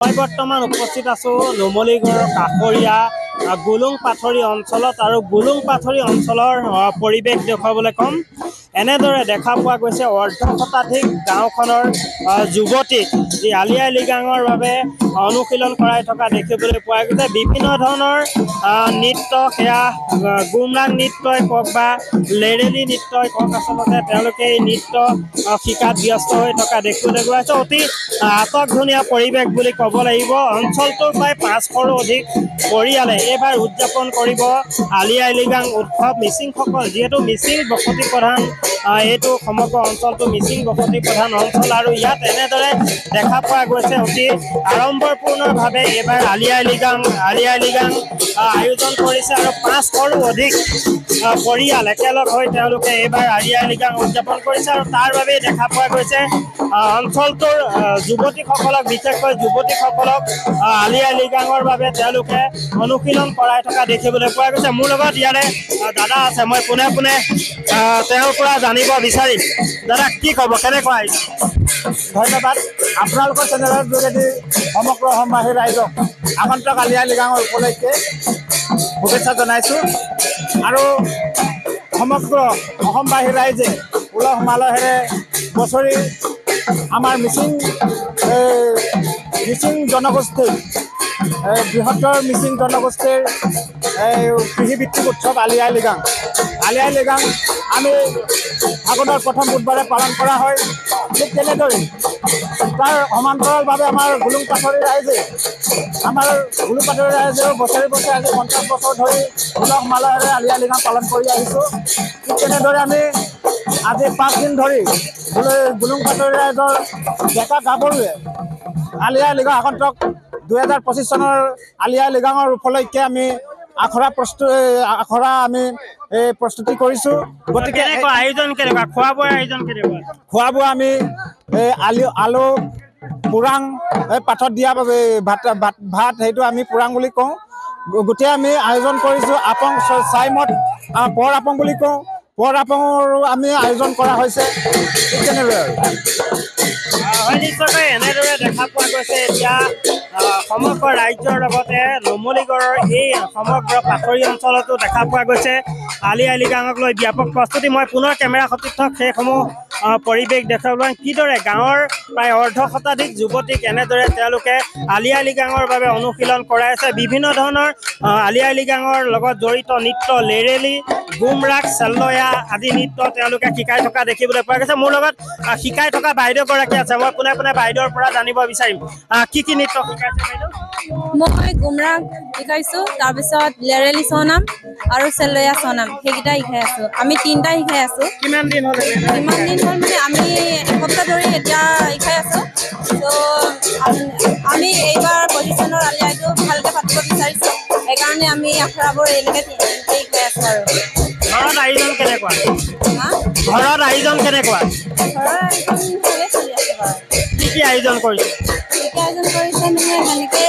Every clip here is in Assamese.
মই বৰ্তমান উপস্থিত আছো নুমলীগড়ৰ কাষৰীয়া গুলুং পাথৰী অঞ্চলত আৰু গুলুং পাথৰী অঞ্চলৰ পৰিৱেশ দেখুৱাবলৈ কম এনেদৰে দেখা পোৱা গৈছে অৰ্ধ শতাধিক গাঁওখনৰ যুৱতীক যি আলি আই লৃগাঙৰ বাবে অনুশীলন কৰাই থকা দেখিবলৈ পোৱা গৈছে বিভিন্ন ধৰণৰ নৃত্য সেয়া গুমৰাং নৃত্যই কওক বা লেৰেলি নৃত্যই কওক আচলতে তেওঁলোকে এই নৃত্য শিকাত ব্যস্ত হৈ থকা দেখিবলৈ পোৱা গৈছে অতি আটকধুনীয়া পৰিৱেশ বুলি ক'ব লাগিব অঞ্চলটোৰ প্ৰায় 500ৰো অধিক পৰিয়ালে এইবাৰ উদযাপন কৰিব আলি আই লৃগাং উৎসৱ মিচিংসকল যিহেতু মিচিং বসতি প্ৰধান এইটো সমগ্ৰ অঞ্চলটো মিচিং বসতি প্ৰধান অঞ্চল আৰু ইয়াত এনেদৰে দেখা পোৱা গৈছে অতি আড়ম্বৰপূৰ্ণভাৱে এইবাৰ আলি আই লৃগাং আয়োজন কৰিছে আৰু 500ৰো অধিক পৰিয়াল একেলগ হৈ তেওঁলোকে এইবাৰ আলি আই লৃগাং উদযাপন কৰিছে আৰু তাৰ বাবেই দেখা পোৱা গৈছে অঞ্চলটোৰ যুৱতীসকলক বিশেষকৈ যুৱতীসকলক আলি আই লৃগাঙৰ বাবে তেওঁলোকে অনুশীলন কৰাই থকা দেখিবলৈ পোৱা গৈছে মোৰ লগত ইয়াৰে দাদা আছে মই পোনে পোনে তেওঁৰ পৰা জানিব বিচাৰিম দাদা কি ক'ব কেনেকুৱা ধন্যবাদ আপোনালোকৰ চেনেলৰ যোগেদি সমগ্ৰ অসমবাসী ৰাইজক আগন্তুক আলি আই লৃগাঙৰ উপলক্ষে শুভেচ্ছা জনাইছোঁ আৰু সমগ্ৰ অসমবাসী ৰাইজে উলহ মালহেৰে বছৰি আমাৰ মিচিং জনগোষ্ঠীৰ বৃহত্তৰ মিচিং জনগোষ্ঠীৰ কৃষিভিত্তিক উৎসৱ আলি আই লৃগাং আমি ফাগুনৰ প্ৰথম বুধবাৰে পালন কৰা হয় ঠিক তেনেদৰে তাৰ সমান্তৰালভাৱে আমাৰ গুলুং পাথৰী ৰাইজেও বছৰি বছৰি আজি 50 বছৰ ধৰি উলহ মালহেৰে আলি আই লৃগাং পালন কৰি আহিছোঁ ঠিক তেনেদৰে আমি আজি 5 দিন ধৰি গুলুং পাথৰী ৰাইজৰ ডেকা গাভৰুৱে আলি আই লৃগাং আগন্তুক 2025 চনৰ আলি আই লৃগাঙৰ উপলক্ষে আমি আখৰা প্ৰস্তুতি কৰিছোঁ গতিকে আয়োজন কেনেকুৱা খোৱা বোৱা আমি আলু পুৰাং পাথত দিয়া ভাত সেইটো আমি পুৰাং বুলি কওঁ গোটেই আমি আয়োজন কৰিছোঁ আপং চাইমত পৰ আপং বুলি কওঁ পৰ আপঙৰো আমি আয়োজন কৰা হৈছে ঠিক তেনেদৰে নিশ্চয়কৈ এনেদৰে দেখা পোৱা গৈছে এতিয়া সমগ্ৰ ৰাজ্যৰ লগতে নুমলীগড়ৰ এই সমগ্ৰ পাথৰী অঞ্চলতো দেখা পোৱা গৈছে আলি আই লৃগাঙক লৈ ব্যাপক প্ৰস্তুতি মই পুনৰ কেমেৰা সতীৰ্থক সেইসমূহ পৰিৱেশ দেখুৱাবলৈ কিদৰে গাঁৱৰ প্ৰায় অৰ্ধ শতাধিক যুৱতীক এনেদৰে তেওঁলোকে আলি আই লৃগাঙৰ বাবে অনুশীলন কৰাই আছে বিভিন্ন ধৰণৰ আলি আই লৃগাঙৰ লগত জড়িত নৃত্য লেৰেলি গুমৰাং চেল্লয়া আদি নৃত্য তেওঁলোকে শিকাই থকা দেখিবলৈ পোৱা গৈছে মোৰ লগত শিকাই থকা বাইদেউগৰাকী আছে মই পোনে পোনে বাইদেউৰ পৰা জানিব বিচাৰিম কি নৃত্য শিকাইছে বাইদেউ মই গুমৰাং শিকাইছোঁ তাৰপিছত লেৰেলি চনাম আৰু চেল্লয়া চনাম সেইকেইটা শিকাই আছোঁ আমি 3টা শিকাই আছোঁ কিমান দিন হ'ল মানে আমি এসপ্তাহ ধৰি এতিয়া শিকাই আছোঁ ত' আমি এইবাৰ পজিশ্যনৰ আলি আইটো ভালকৈ পাতিব বিচাৰিছোঁ সেইকাৰণে আমি আখৰাবোৰ এনেকৈ শিকাই আছোঁ আৰু ঘৰত আয়োজন কেনেকুৱা ভালে চলি আছে বাৰু কি আয়োজন কৰিছে মানে তেনেকৈ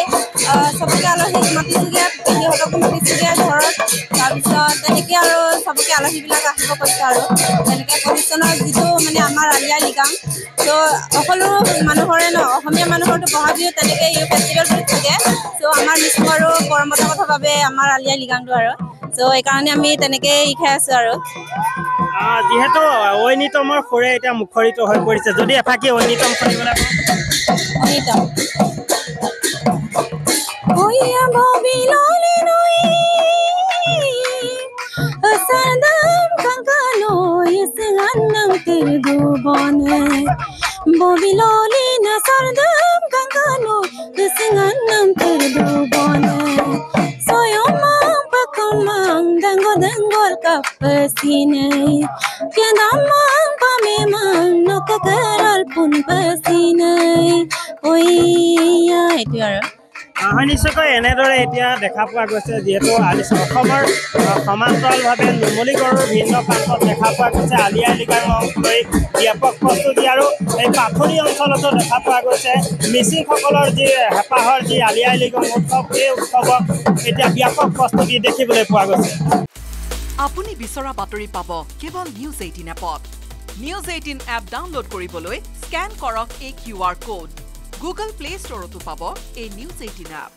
চবকে আলহীক মাতিছোগৈ পেহীহঁতকো মাতিছোগৈ ঘৰত তাৰপিছত তেনেকৈ আৰু চবকে আলহীবিলাক আহিব কৈছে আৰু তেনেকৈ পজিশ্যনৰ যিটো মানে আমাৰ আলি আই লৃগাং ত' সকলো মানুহৰে অসমীয়া মানুহৰতো বহাগ বিহু তেনেকৈ এই ফেষ্টিভেল বুলি থাকে ত' আমাৰ মিচিঙৰো পৰম্পৰাগতভাৱে আমাৰ আলি আই লৃগাংটো আৰু ত' সেইকাৰণে আমি তেনেকৈ শিকাই আছোঁ আৰু যিহেতু ঐনিতমৰ সুৰে এতিয়া মুখৰিত হৈ পৰিছে যদি এফাকি ঐনিতম কৰিবলৈ Dengol kapasine kendamang pamemang nokakaral pun pasine oi ya itu ara নিশ্চয়কৈ এনেদৰে এতিয়া দেখা পোৱা গৈছে যিহেতু অসমৰ সমান্তৰালভাৱে নুমলীগড়ৰ ভিন্ন প্ৰান্তত দেখা পোৱা গৈছে আলি আই লৃগাঙক লৈ ব্যাপক প্ৰস্তুতি আৰু এই পাথৰী অঞ্চলতো দেখা পোৱা গৈছে মিচিংসকলৰ যি হেঁপাহৰ যি আলি আই লৃগাং উৎসৱ এই উৎসৱক এতিয়া ব্যাপক প্ৰস্তুতি দেখিবলৈ পোৱা গৈছে আপুনি বিচৰা বাতৰি পাব কেৱল নিউজ 18 এপত নিউজ 18 এপ ডাউনলোড কৰিবলৈ স্ক্যান কৰক এই QR কোড গুগল প্লে ষ্টৰতো পাব এই নিউজ 18 এপ।